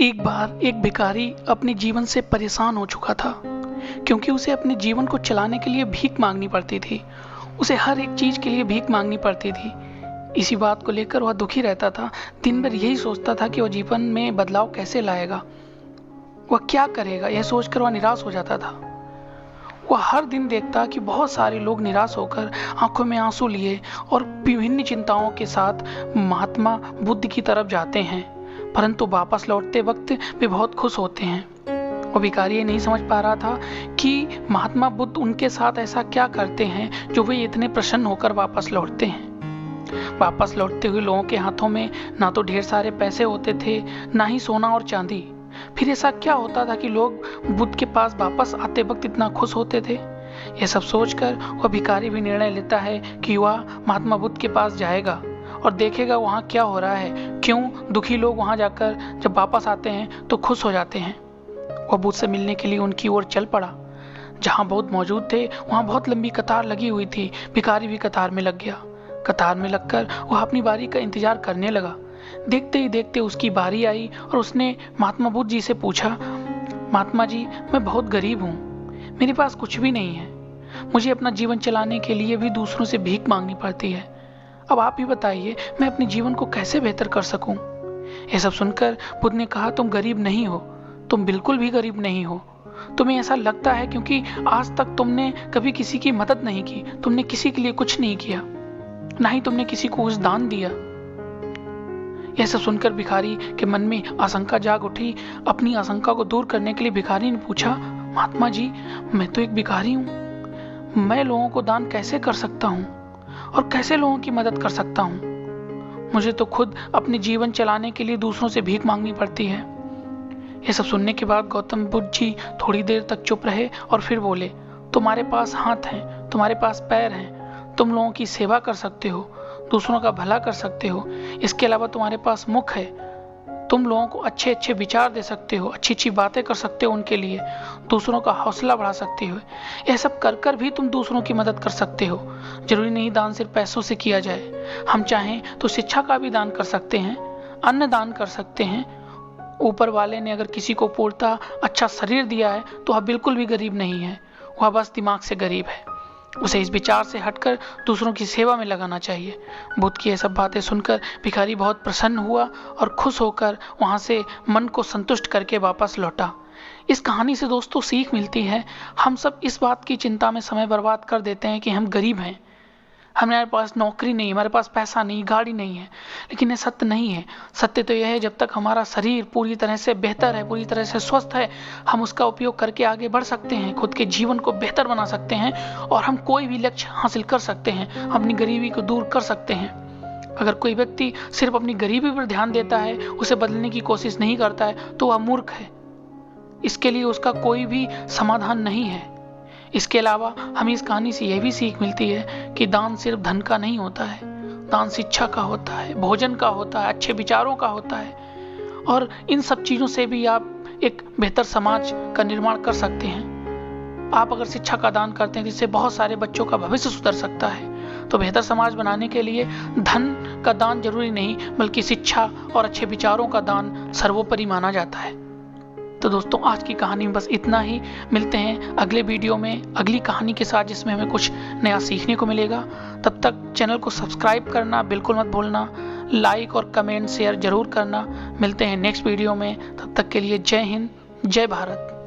एक बार एक भिखारी अपने जीवन से परेशान हो चुका था, क्योंकि उसे अपने जीवन को चलाने के लिए भीख मांगनी पड़ती थी। उसे हर एक चीज के लिए भीख मांगनी पड़ती थी। इसी बात को लेकर वह दुखी रहता था। दिन भर यही सोचता था कि वह जीवन में बदलाव कैसे लाएगा, वह क्या करेगा। यह सोचकर वह निराश हो जाता था। वह हर दिन देखता कि बहुत सारे लोग निराश होकर आंखों में आंसू लिए और विभिन्न चिंताओं के साथ महात्मा बुद्ध की तरफ जाते हैं, परंतु वापस लौटते वक्त वे बहुत खुश होते हैं। वो भिखारी ये नहीं समझ पा रहा था कि महात्मा बुद्ध उनके साथ ऐसा क्या करते हैं जो वे इतने प्रसन्न होकर वापस लौटते हैं। वापस लौटते हुए लोगों के हाथों में ना तो ढेर सारे पैसे होते थे, ना ही सोना और चांदी। फिर ऐसा क्या होता था कि लोग बुद्ध के पास वापस आते वक्त इतना खुश होते थे। यह सब सोचकर वह भिखारी भी निर्णय लेता है कि वह महात्मा बुद्ध के पास जाएगा और देखेगा वहाँ क्या हो रहा है, क्यों दुखी लोग वहाँ जाकर जब वापस आते हैं तो खुश हो जाते हैं। वह बुद्ध से मिलने के लिए उनकी ओर चल पड़ा। जहाँ बुद्ध मौजूद थे वहाँ बहुत लंबी कतार लगी हुई थी। भिखारी भी कतार में लग गया। कतार में लगकर वह अपनी बारी का इंतजार करने लगा। देखते ही देखते उसकी बारी आई और उसने महात्मा बुद्ध जी से पूछा, महात्मा जी, मैं बहुत गरीब हूँ, मेरे पास कुछ भी नहीं है, मुझे अपना जीवन चलाने के लिए भी दूसरों से भीख मांगनी पड़ती है। अब आप ही बताइए, मैं अपने जीवन को कैसे बेहतर कर सकूं। यह सब सुनकर बुद्ध ने कहा, तुम गरीब नहीं हो, तुम बिल्कुल भी गरीब नहीं हो। तुम्हें ऐसा लगता है क्योंकि आज तक तुमने कभी किसी की मदद नहीं की, तुमने किसी के लिए कुछ नहीं किया, ना ही तुमने किसी को कुछ दान दिया। यह सब सुनकर भिखारी के मन में आशंका जाग उठी। अपनी आशंका को दूर करने के लिए भिखारी ने पूछा, महात्मा जी, मैं तो एक भिखारी हूँ, मैं लोगों को दान कैसे कर सकता हूँ और कैसे लोगों की मदद कर सकता हूँ। मुझे तो खुद अपने जीवन चलाने के लिए दूसरों से भीख मांगनी पड़ती है। यह सब सुनने के बाद गौतम बुद्ध जी थोड़ी देर तक चुप रहे और फिर बोले, तुम्हारे पास हाथ हैं, तुम्हारे पास पैर हैं, तुम लोगों की सेवा कर सकते हो, दूसरों का भला कर सकते हो। इसके अलावा तुम्हारे पास मुख है, तुम लोगों को अच्छे अच्छे विचार दे सकते हो, अच्छी अच्छी बातें कर सकते हो, उनके लिए दूसरों का हौसला बढ़ा सकते हो। यह सब कर कर भी तुम दूसरों की मदद कर सकते हो। जरूरी नहीं दान सिर्फ पैसों से किया जाए, हम चाहें तो शिक्षा का भी दान कर सकते हैं, अन्न दान कर सकते हैं। ऊपर वाले ने अगर किसी को पूर्णतः अच्छा शरीर दिया है तो वह बिल्कुल भी गरीब नहीं है, वह बस दिमाग से गरीब है। उसे इस विचार से हटकर दूसरों की सेवा में लगाना चाहिए। बुद्ध की ये सब बातें सुनकर भिखारी बहुत प्रसन्न हुआ और खुश होकर वहां से मन को संतुष्ट करके वापस लौटा। इस कहानी से दोस्तों सीख मिलती है, हम सब इस बात की चिंता में समय बर्बाद कर देते हैं कि हम गरीब हैं, हमारे पास नौकरी नहीं, हमारे पास पैसा नहीं, गाड़ी नहीं है। लेकिन ये सत्य नहीं है। सत्य तो यह है, जब तक हमारा शरीर पूरी तरह से बेहतर है, पूरी तरह से स्वस्थ है, हम उसका उपयोग करके आगे बढ़ सकते हैं, खुद के जीवन को बेहतर बना सकते हैं और हम कोई भी लक्ष्य हासिल कर सकते हैं, अपनी गरीबी को दूर कर सकते हैं। अगर कोई व्यक्ति सिर्फ अपनी गरीबी पर ध्यान देता है, उसे बदलने की कोशिश नहीं करता है, तो वह मूर्ख है। इसके लिए उसका कोई भी समाधान नहीं है। इसके अलावा हमें इस कहानी से यह भी सीख मिलती है कि दान सिर्फ धन का नहीं होता है, दान शिक्षा का होता है, भोजन का होता है, अच्छे विचारों का होता है। और इन सब चीज़ों से भी आप एक बेहतर समाज का निर्माण कर सकते हैं। आप अगर शिक्षा का दान करते हैं जिससे बहुत सारे बच्चों का भविष्य सुधर सकता है, तो बेहतर समाज बनाने के लिए धन का दान जरूरी नहीं, बल्कि शिक्षा और अच्छे विचारों का दान सर्वोपरि माना जाता है। तो दोस्तों, आज की कहानी में बस इतना ही। मिलते हैं अगले वीडियो में अगली कहानी के साथ, जिसमें हमें कुछ नया सीखने को मिलेगा। तब तक चैनल को सब्सक्राइब करना बिल्कुल मत भूलना, लाइक और कमेंट शेयर जरूर करना। मिलते हैं नेक्स्ट वीडियो में, तब तक के लिए जय हिंद, जय भारत।